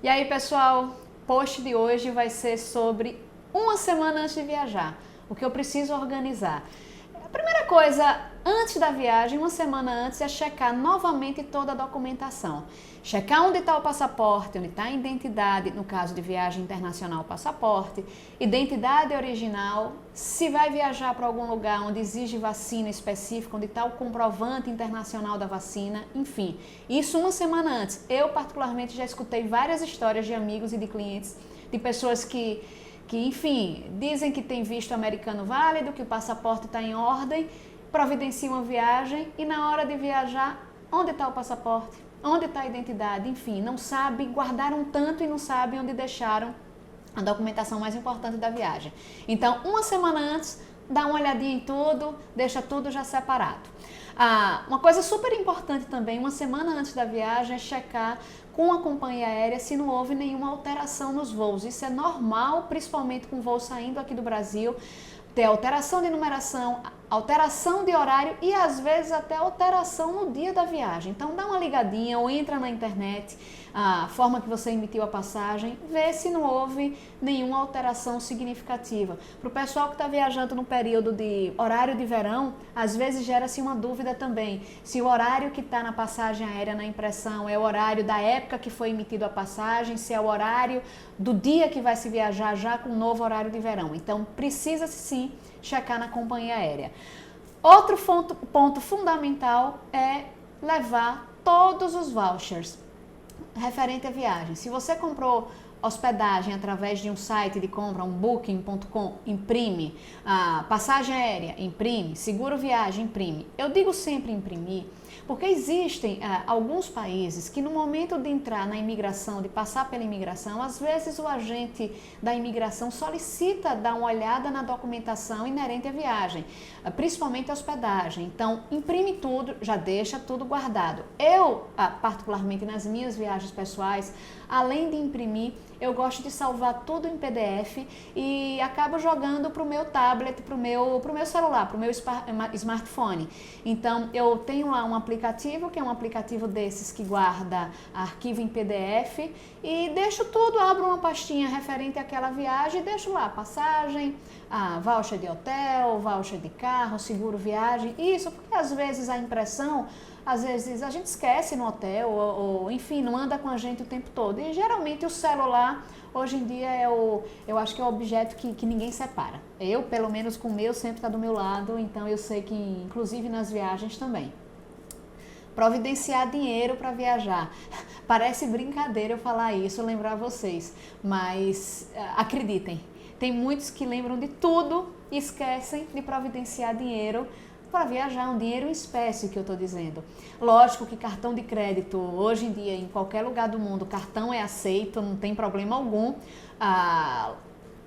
E aí, pessoal, post de hoje vai ser sobre uma semana antes de viajar, o que eu preciso organizar. A primeira coisa, antes da viagem, uma semana antes, é checar novamente toda a documentação. Checar onde está o passaporte, onde está a identidade, no caso de viagem internacional, o passaporte, identidade original, se vai viajar para algum lugar onde exige vacina específica, onde está o comprovante internacional da vacina, enfim. Isso uma semana antes. Eu, particularmente, já escutei várias histórias de amigos e de clientes, de pessoas que enfim, dizem que tem visto americano válido, que o passaporte está em ordem, providenciam uma viagem e na hora de viajar, onde está o passaporte? Onde está a identidade? Enfim, não sabem, guardaram tanto e não sabem onde deixaram a documentação mais importante da viagem. Então, uma semana antes, dá uma olhadinha em tudo, deixa tudo já separado. Uma coisa super importante também, uma semana antes da viagem, é checar com a companhia aérea se não houve nenhuma alteração nos voos. Isso é normal, principalmente com voos saindo aqui do Brasil, ter alteração de numeração, alteração de horário e às vezes até alteração no dia da viagem. Então dá uma ligadinha ou entra na internet, a forma que você emitiu a passagem, vê se não houve nenhuma alteração significativa. Para o pessoal que está viajando no período de horário de verão, às vezes gera-se uma dúvida também, se o horário que está na passagem aérea na impressão é o horário da época que foi emitido a passagem, se é o horário do dia que vai se viajar já com o novo horário de verão. Então precisa-se sim checar na companhia aérea. Outro ponto fundamental é levar todos os vouchers referente à viagem. Se você comprou hospedagem através de um site de compra, um booking.com, imprime. Passagem aérea, imprime. Seguro viagem, imprime. Eu digo sempre imprimir, porque existem alguns países que no momento de entrar na imigração, de passar pela imigração, às vezes o agente da imigração solicita dar uma olhada na documentação inerente à viagem, principalmente a hospedagem. Então, imprime tudo, já deixa tudo guardado. Eu, particularmente nas minhas viagens pessoais, além de imprimir, eu gosto de salvar tudo em PDF e acabo jogando para o meu tablet, para o meu celular, para o meu smartphone. Então, eu tenho lá um aplicativo, que é um aplicativo desses que guarda arquivo em PDF e deixo tudo, abro uma pastinha referente àquela viagem e deixo lá passagem, voucher de hotel, voucher de carro, seguro viagem, isso porque às vezes a impressão, às vezes a gente esquece no hotel ou enfim, não anda com a gente o tempo todo. E geralmente o celular, hoje em dia, eu acho que é o objeto que ninguém separa. Eu, pelo menos com o meu, sempre está do meu lado, então eu sei que, inclusive nas viagens também. Providenciar dinheiro para viajar. Parece brincadeira eu falar isso, lembrar vocês, mas acreditem, tem muitos que lembram de tudo e esquecem de providenciar dinheiro para viajar, um dinheiro em espécie que eu estou dizendo. Lógico que cartão de crédito, hoje em dia, em qualquer lugar do mundo, cartão é aceito, não tem problema algum.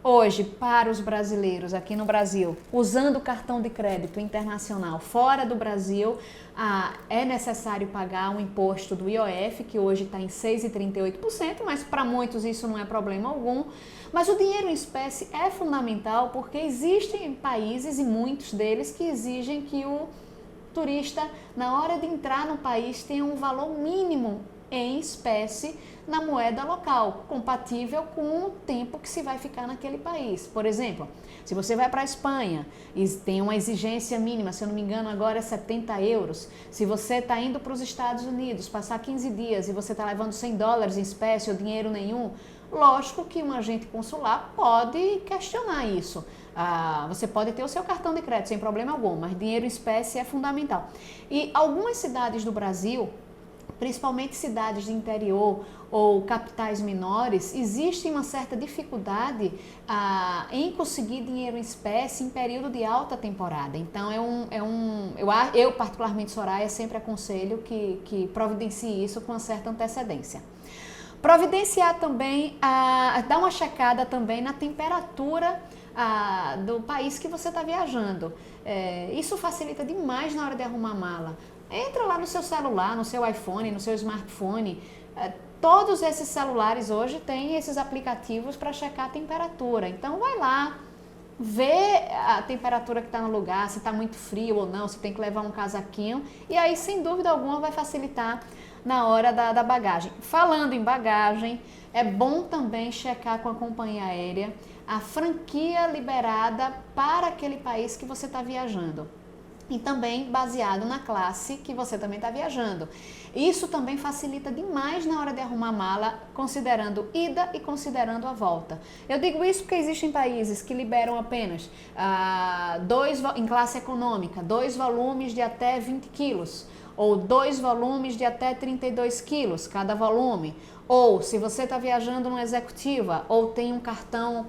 Hoje, para os brasileiros aqui no Brasil, usando cartão de crédito internacional fora do Brasil, é necessário pagar um imposto do IOF, que hoje está em 6,38%, mas para muitos isso não é problema algum. Mas o dinheiro em espécie é fundamental porque existem países, e muitos deles, que exigem que o turista, na hora de entrar no país, tenha um valor mínimo em espécie na moeda local, compatível com o tempo que se vai ficar naquele país. Por exemplo, se você vai para a Espanha e tem uma exigência mínima, se eu não me engano agora é 70 euros, se você está indo para os Estados Unidos passar 15 dias e você está levando $100 em espécie ou dinheiro nenhum, lógico que um agente consular pode questionar isso. Você pode ter o seu cartão de crédito sem problema algum, mas dinheiro em espécie é fundamental. E algumas cidades do Brasil, principalmente cidades de interior ou capitais menores, existe uma certa dificuldade em conseguir dinheiro em espécie em período de alta temporada. Então, eu particularmente, Soraya, sempre aconselho que providencie isso com uma certa antecedência. Providenciar também, dar uma checada também na temperatura do país que você está viajando. Isso facilita demais na hora de arrumar a mala. Entra lá no seu celular, no seu iPhone, no seu smartphone. Todos esses celulares hoje têm esses aplicativos para checar a temperatura. Então vai lá, vê a temperatura que está no lugar, se está muito frio ou não, se tem que levar um casaquinho. E aí, sem dúvida alguma, vai facilitar na hora da bagagem. Falando em bagagem, é bom também checar com a companhia aérea a franquia liberada para aquele país que você está viajando. E também baseado na classe que você também está viajando. Isso também facilita demais na hora de arrumar a mala, considerando ida e considerando a volta. Eu digo isso porque existem países que liberam apenas em classe econômica, 2 volumes de até 20 quilos, ou 2 volumes de até 32 quilos cada volume. Ou se você está viajando numa executiva ou tem um cartão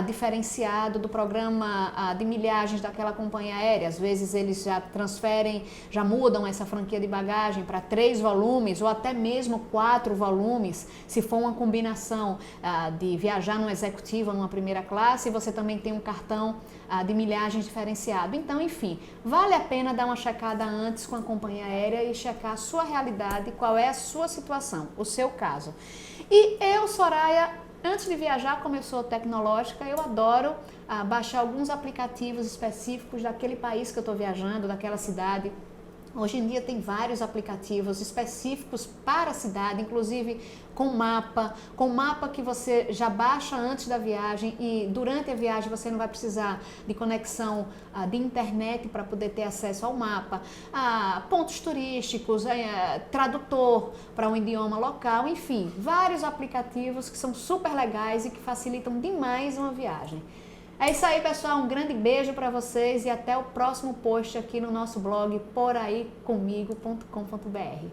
diferenciado do programa de milhagens daquela companhia aérea, às vezes eles já transferem, já mudam essa franquia de bagagem para 3 volumes ou até mesmo 4 volumes, se for uma combinação de viajar numa executiva ou numa primeira classe, você também tem um cartão de milhagens diferenciado. Então, enfim, vale a pena dar uma checada antes com a companhia aérea e checar a sua realidade, qual é a sua situação, o seu caso. E eu, Soraya, antes de viajar, como eu sou tecnológica, eu adoro baixar alguns aplicativos específicos daquele país que eu estou viajando, daquela cidade. Hoje em dia tem vários aplicativos específicos para a cidade, inclusive com mapa que você já baixa antes da viagem e durante a viagem você não vai precisar de conexão de internet para poder ter acesso ao mapa, pontos turísticos, tradutor para um idioma local, enfim, vários aplicativos que são super legais e que facilitam demais uma viagem. É isso aí, pessoal, um grande beijo para vocês e até o próximo post aqui no nosso blog poraicomigo.com.br.